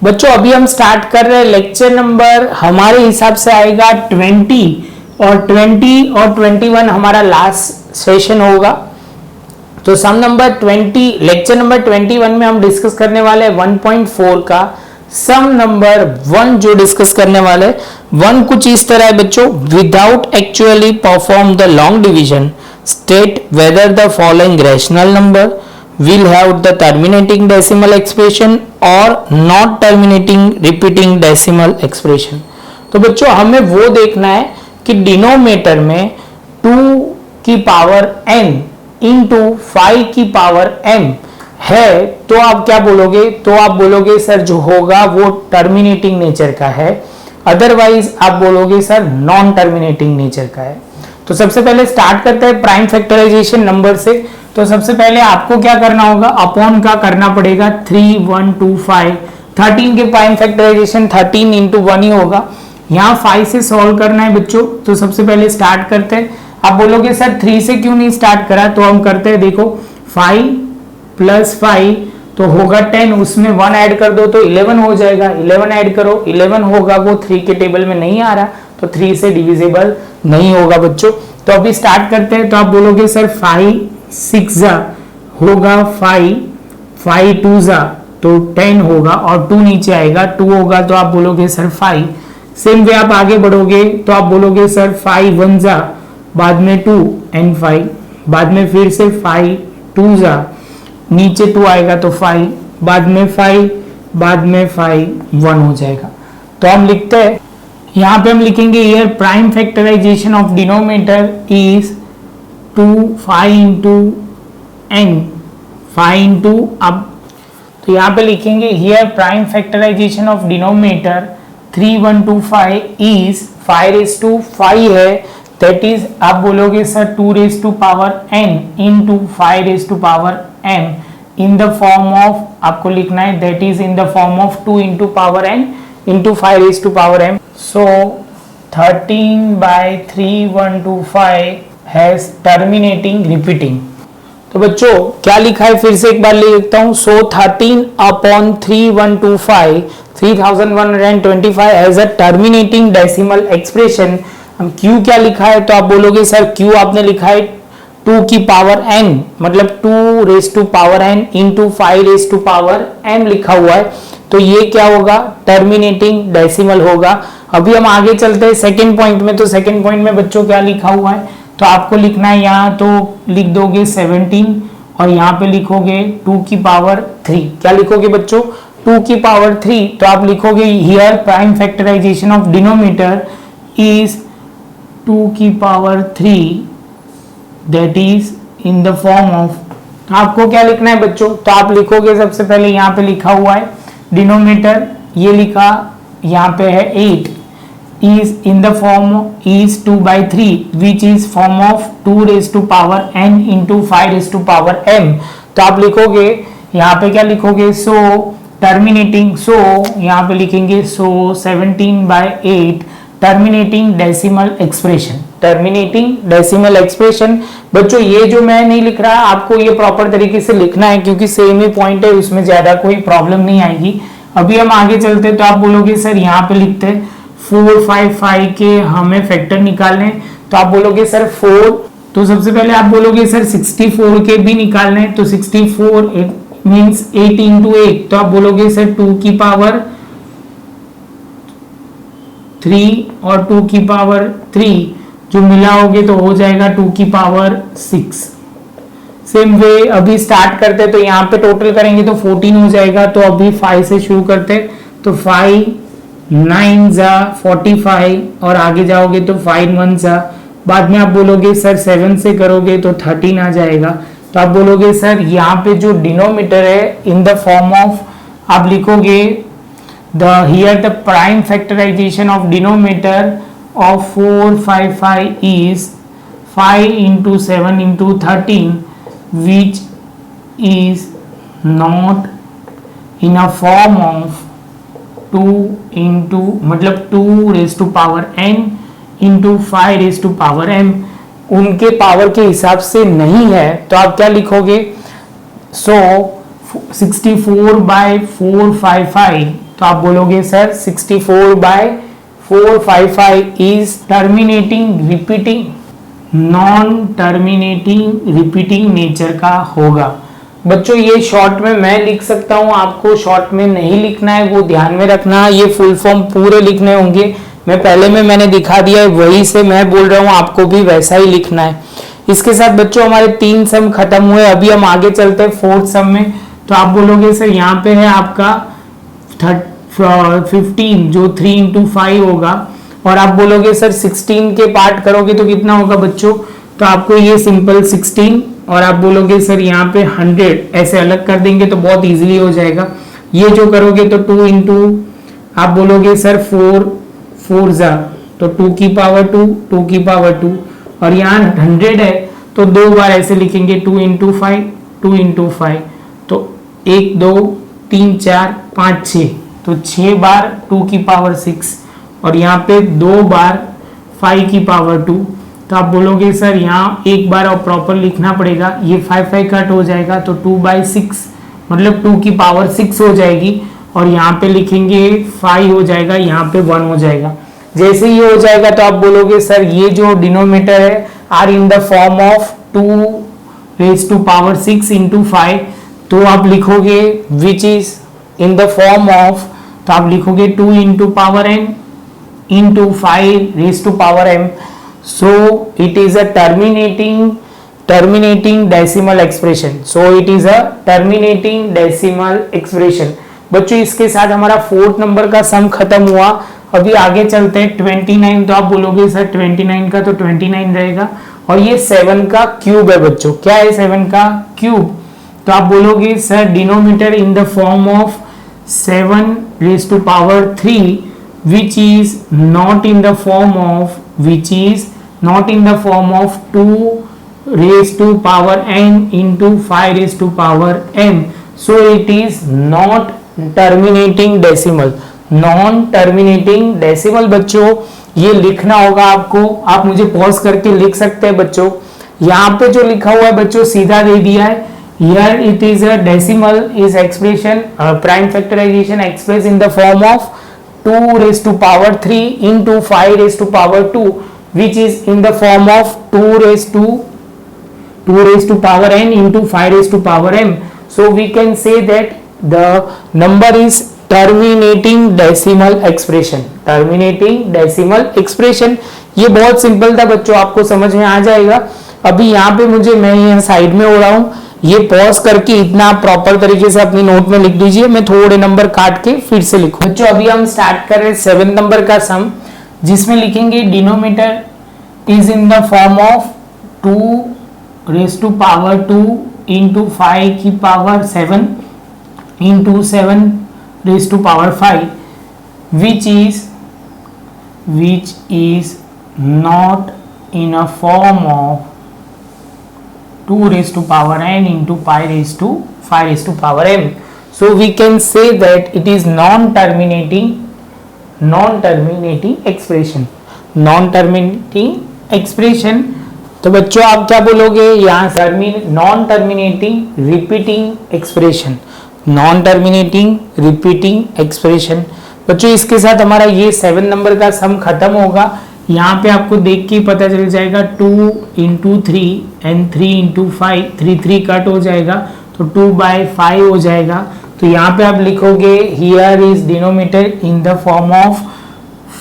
बच्चों अभी हम स्टार्ट कर रहे हैं लेक्चर नंबर, हमारे हिसाब से आएगा 20 और 21 हमारा लास्ट सेशन होगा। तो सम नंबर 20 लेक्चर नंबर 21 में हम डिस्कस करने वाले हैं 1.4 का सम नंबर 1 जो डिस्कस करने वाले 1 कुछ इस तरह है बच्चों। Without actually perform the long division state whether the following rational number will have the terminating decimal expression or not terminating repeating decimal expression। तो बच्चों हमें वो देखना है कि डिनोमिनेटर में 2 की पावर n इंटू 5 की पावर m है, तो आप क्या बोलोगे? तो आप बोलोगे सर जो होगा वो टर्मिनेटिंग नेचर का है, अदरवाइज आप बोलोगे सर नॉन टर्मिनेटिंग नेचर का है। तो सबसे पहले स्टार्ट करते हैं प्राइम फैक्टराइजेशन नंबर से। तो सबसे पहले आपको क्या करना होगा? अपॉन का करना पड़ेगा 3 1 2 5। 13 के प्राइम फैक्टराइजेशन 13 इंटू 1 ही होगा। यहाँ 5 से सॉल्व करना है बच्चों। तो सबसे पहले स्टार्ट करते हैं। आप बोलोगे सर 3 से क्यों नहीं स्टार्ट करा? तो हम करते हैं, देखो 5 प्लस 5 तो होगा 10, उसमें 1 ऐड कर दो तो 11 हो जाएगा। 11 ऐड करो, 11 होगा, वो 3 के टेबल में नहीं आ रहा तो 3 से डिविजिबल नहीं होगा बच्चों। तो अभी स्टार्ट करते हैं। तो आप बोलोगे सर 5 6 जा होगा 5, 5 2 जा तो 10 होगा और 2 नीचे आएगा, 2 होगा तो आप बोलोगे सर 5। सेम वे आप आगे बढ़ोगे तो आप बोलोगे सर 5 1 जा, बाद में 2 एंड 5, बाद में फिर से 5 2 जा, नीचे 2 आएगा तो 5, बाद में 5, बाद में 5 1 हो जाएगा। तो हम लिखते हैं, यहाँ पे हम लिखेंगे here prime factorization of denominator is 2 5 into n 5 into, अब तो यहाँ पे लिखेंगे here prime factorization of denominator 3 1 2 5 is 5 raise to 5 है, दैट इज आप बोलोगे sir 2 raise to power n into 5 raise to power m in the form of, आपको लिखना है that is in the form of 2 into power n into 5 raise to power m। So 13/3 has terminating repeating. तो बच्चों क्या लिखा है फिर से एक बार लिखता हूं। सो 13/3125 3125 has a terminating decimal expression. हम क्यू क्या लिखा है? तो आप बोलोगे सर क्यू आपने लिखा है 2 की पावर n, मतलब 2 raise to power n into 5 raise to power m लिखा हुआ है, तो ये क्या होगा? टर्मिनेटिंग डेसिमल होगा। अभी हम आगे चलते हैं सेकेंड पॉइंट में। तो सेकेंड पॉइंट में बच्चों क्या लिखा हुआ है? तो आपको लिखना है, यहाँ तो लिख दोगे 17 और यहाँ पे लिखोगे 2 की पावर 3। क्या लिखोगे बच्चों? 2 की पावर 3। तो आप लिखोगे here prime factorization of denominator is 2 की power 3, that is in the form of, आपको क्या लिखना है बच्चों? तो आप लिखोगे सबसे पहले यहाँ पे लिखा हुआ है डिनोमिनेटर, ये लिखा यहाँ पे है 8 is in the form is 2/3 which is form of 2 raised to power n into 5 raised to power m। तो आप लिखोगे यहाँ पे क्या लिखोगे? सो टर्मिनेटिंग, सो यहाँ पे लिखेंगे सो 17/8 terminating decimal expression. Terminating decimal expression बच्चों ये जो मैं नहीं लिख रहा, आपको ये प्रॉपर तरीके से लिखना है क्योंकि सेम ही पॉइंट है, उसमें ज्यादा कोई प्रॉब्लम नहीं आएगी। अभी हम आगे चलते तो आप बोलोगे सर यहाँ पे लिखते हैं 4 5 5 के हमें फैक्टर निकालने। तो आप बोलोगे सर 4, तो सबसे पहले आप बोलोगे सर 64 के भी निकालने। तो 64 मींस 8 इंटू 8, तो आप बोलोगे सर 2 की पावर 3 और 2 की पावर 3 जो मिलाओगे तो हो जाएगा 2 की पावर 6। सेम वे अभी स्टार्ट करते तो यहाँ पे टोटल करेंगे तो 14 हो जाएगा। तो अभी 5 से शुरू करते, तो 5 9 जा 45 और आगे जाओगे तो 5 1 जा, बाद में आप बोलोगे सर 7 से करोगे तो 13 आ जाएगा। तो आप बोलोगे सर यहाँ पे जो डिनोमिनेटर है इन द फॉर्म ऑफ, आप लिखोगे the here the prime factorization of denominator of 4 5 5 is 5 into 7 into 13 which is not in a form of 2 into, मतलब 2 raise to power n into 5 raise to power m, उनके power के हिसाब से नहीं है। तो आप क्या लिखोगे? सो 64/455, तो आप बोलोगे sir 64/455 is terminating repeating, non terminating repeating nature का होगा। बच्चों ये शॉर्ट में मैं लिख सकता हूं, आपको शॉर्ट में नहीं लिखना है, वो ध्यान में रखना। ये फुल फॉर्म पूरे लिखने होंगे, मैं पहले में मैंने दिखा दिया है, वही से मैं बोल रहा हूं, आपको भी वैसा ही लिखना है। इसके साथ बच्चों हमारे 3 सम खत्म हुए। अभी हम आगे चलते हैं 4th सम में। तो आप बोलोगे सर यहाँ पे है आपका 15 जो 3 into 5 होगा, और आप बोलोगे सर 16 के पार्ट करोगे तो कितना होगा बच्चों, तो आपको ये सिंपल 16 और आप बोलोगे सर यहाँ पे 100 ऐसे अलग कर देंगे तो बहुत इजीली हो जाएगा। ये जो करोगे तो 2 into आप बोलोगे सर 4 4 जा तो 2 की पावर 2 2 की पावर 2, और यहाँ 100 है तो 2 बार ऐसे लिखेंगे 2 into 5 2 into 5, तो 1 2 3 4 5 6, तो 6 बार 2 की पावर 6, और यहाँ पे 2 बार 5 की पावर 2। तो आप बोलोगे सर यहाँ एक बार और प्रॉपर लिखना पड़ेगा, ये 5 5 कट हो जाएगा तो 2/6 मतलब 2 की पावर 6 हो जाएगी, और यहाँ पे लिखेंगे 5 हो जाएगा, यहाँ पे 1 हो जाएगा। जैसे ये हो जाएगा तो आप बोलोगे सर ये जो डिनोमिनेटर है are in the form of 2⁻6 into 5, तो आप लिखोगे which is in the form of, तो आप लिखोगे 2 into power n into 5⁻m, so it is a terminating decimal expression, so it is a terminating decimal expression। बच्चों इसके साथ हमारा 4th नंबर का सम खत्म हुआ। अभी आगे चलते हैं 29, तो आप बोलोगे सर 29 का तो 29 रहेगा, और ये 7 का क्यूब है बच्चों। क्या है 7 का क्यूब, तो आप बोलोगे sir denominator in the form of 7⁻³ which is not in the form of 2⁻n into 5⁻m, so it is not terminating decimal, non terminating decimal. बच्चों ये लिखना होगा आपको, आप मुझे पॉज करके लिख सकते हैं बच्चों। यहाँ पे जो लिखा हुआ है बच्चों सीधा दे दिया है, here it is a decimal is expression prime factorization expressed in the form of 2⁻³ into 5⁻², which is in the form of 2⁻n into 5⁻m, so we can say that the number is terminating decimal expression। ये बहुत simple था बच्चों, आपको समझ में आ जाएगा। अभी यहाँ पे मैं यहाँ साइड में हो रहा हूँ, ये पॉज करके इतना प्रॉपर तरीके से अपनी नोट में लिख दीजिए, मैं थोड़े नंबर काट के फिर से लिखूं। बच्चों अभी हम स्टार्ट कर रहे हैं 7 नंबर का सम, जिसमें लिखेंगे denominator is in the form of 2⁻² into 5 की power 7 into 7⁻5, which is not in a form of 2⁻n into 5⁻m, so we can say that it is non-terminating expression। तो बच्चों आप क्या बोलोगे यहाँ नॉन टर्मिनेटिंग रिपीटिंग एक्सप्रेशन। बच्चों इसके साथ हमारा ये 7 नंबर का सम खत्म होगा। यहाँ पे आपको देख के पता चल जाएगा 2 into 3 and 3 into 5, 3 कट हो जाएगा तो 2/5 हो जाएगा। तो यहाँ पे आप लिखोगे here is denominator in the form of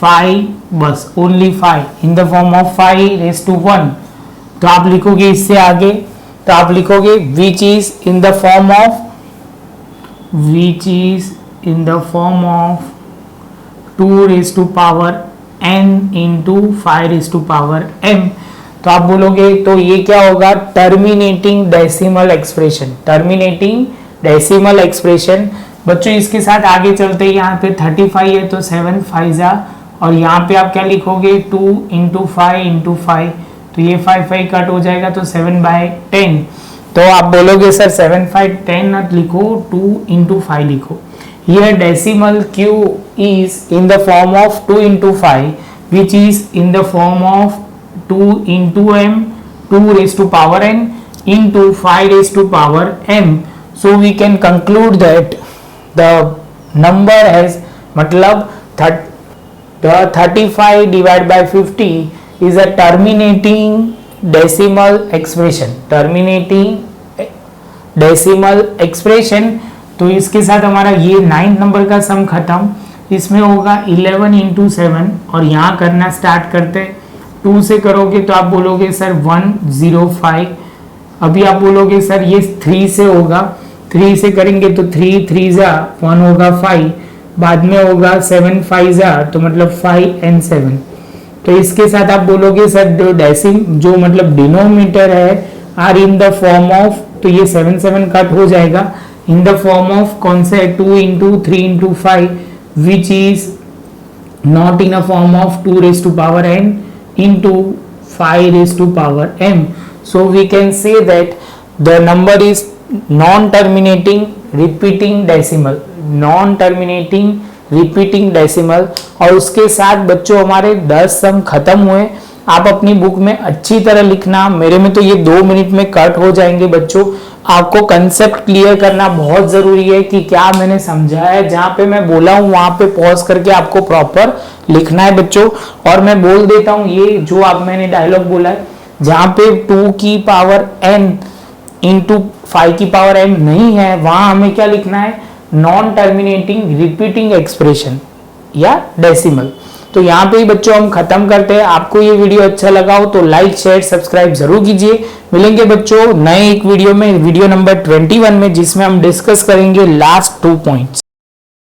5, बस only 5 in the form of 5⁻1। तो आप लिखोगे इससे आगे, तो आप लिखोगे which is in the form of 2⁻n into 5⁻m। तो आप बोलोगे तो ये क्या होगा टर्मिनेटिंग डेसिमल एक्सप्रेशन। बच्चों इसके साथ आगे चलते हैं, यहाँ पे 35 है तो 7 5 जा, और यहाँ पे आप क्या लिखोगे 2 into 5 into 5, तो ये 5 कट हो जाएगा तो 7/10। तो आप बोलोगे सर 7/10 मत लिखो, 2 into 5 लिखो। Here decimal q is in the form of 2 into 5, which is in the form of 2 into m 2⁻n into 5⁻m, so we can conclude that the number has मतलब 35 divide by 50 is a terminating decimal expression, terminating decimal expression. तो इसके साथ हमारा ये 9 number का सम खत्म। इसमें होगा 11 इंटू 7 और यहाँ करना स्टार्ट करते 2 से करोगे तो आप बोलोगे सर 105। अभी आप बोलोगे सर ये 3 से होगा, 3 से करेंगे तो 3 3 जा 1 होगा 5, बाद में होगा 7 5 जा तो मतलब 5 and 7। तो इसके साथ आप बोलोगे सर जो मतलब डिनोमिनेटर है are in the form of, तो ये 7 7 कट हो जाएगा, इन द फॉर्म ऑफ कौन से 2 into 3 into 5 which is not in a form of 2 raised to power n into 5 raised to power m. So we can say that the number is non-terminating repeating decimal, non-terminating repeating decimal। और उसके साथ बच्चों हमारे 10 सम खत्म हुए। आप अपनी book में अच्छी तरह लिखना, मेरे में तो ये 2 मिनट में कट हो जाएंगे बच्चों। आपको कंसेप्ट क्लियर करना बहुत जरूरी है कि क्या मैंने समझाया है, जहां पे मैं बोला हूं वहां पे पॉज करके आपको प्रॉपर लिखना है बच्चों। और मैं बोल देता हूं ये जो आप मैंने डायलॉग बोला है, जहां पे 2 की पावर n इंटू 5 की पावर m नहीं है, वहां हमें क्या लिखना है, नॉन टर्मिनेटिंग रिपीटिंग एक्सप्रेशन या डेसिमल। तो यहाँ पे ही बच्चों हम खत्म करते हैं। आपको ये वीडियो अच्छा लगा हो तो लाइक शेयर सब्सक्राइब जरूर कीजिए। मिलेंगे बच्चों नए एक वीडियो में, वीडियो नंबर 21 में, जिसमें हम डिस्कस करेंगे लास्ट 2 पॉइंट्स।